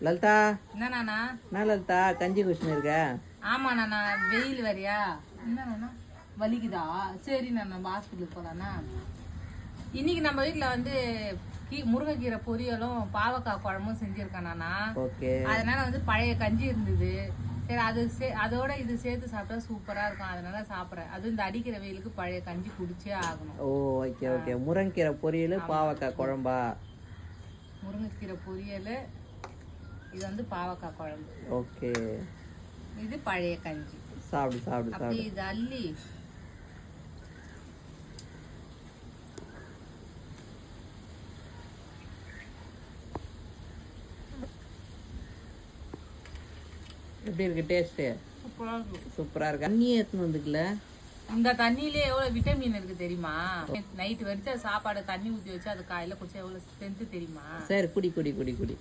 லலிதா, என்னண்ணா? என்ன லலிதா கஞ்சி குடிச்சுன்னு இருக்க? ஆமாண்ணா, வெயில் வரியா? என்னண்ணா வலிக்குதா? சரி நம்ம ஹாஸ்பிட்டலுக்கு போகலாண்ணா. இன்னைக்கு நம்ம வீட்டில் வந்து முருங்கைக்கீரை பொரியலும் பாவக்காய் குழம்பும் செஞ்சுருக்கேண்ணா. ஓகே. அதனால வந்து பழைய கஞ்சி இருந்தது. சரி, அதோட இது சேர்த்து சாப்பிட்டா சூப்பராக இருக்கும். அதனால சாப்பிட்றேன். அது இந்த அடிக்கிற வெயிலுக்கு பழைய கஞ்சி குடிச்சே ஆகணும். ஓ, ஓகே ஓகே. முருங்கைக்கீரை பொரியல், பாவக்காய் குழம்பா? முருங்கைக்கீரை பொரியல், இது வந்து பாவக்காய் குழம்பு. ஓகே. இது பழைய கஞ்சி. சாப்பிடு சாப்பிடு அப்படி சாப்பிடு. இது அள்ளி எப்படி இருக்கு டேஸ்ட்டு? சூப்பராக இருக்கும். சூப்பரா இருக்கு. தண்ணியே எடுத்துன்னு வந்துக்கல. இந்த தண்ணியிலே எவ்வளவு விட்டமின் இருக்கு தெரியுமா? நைட்டு வரைச்சா சாப்பாடு தண்ணி ஊற்றி வச்சு அது காலையில குடிச்சா எவ்வளவு ஸ்ட்ரென்த் தெரியுமா? சரி, குடி குடி குடி குடி.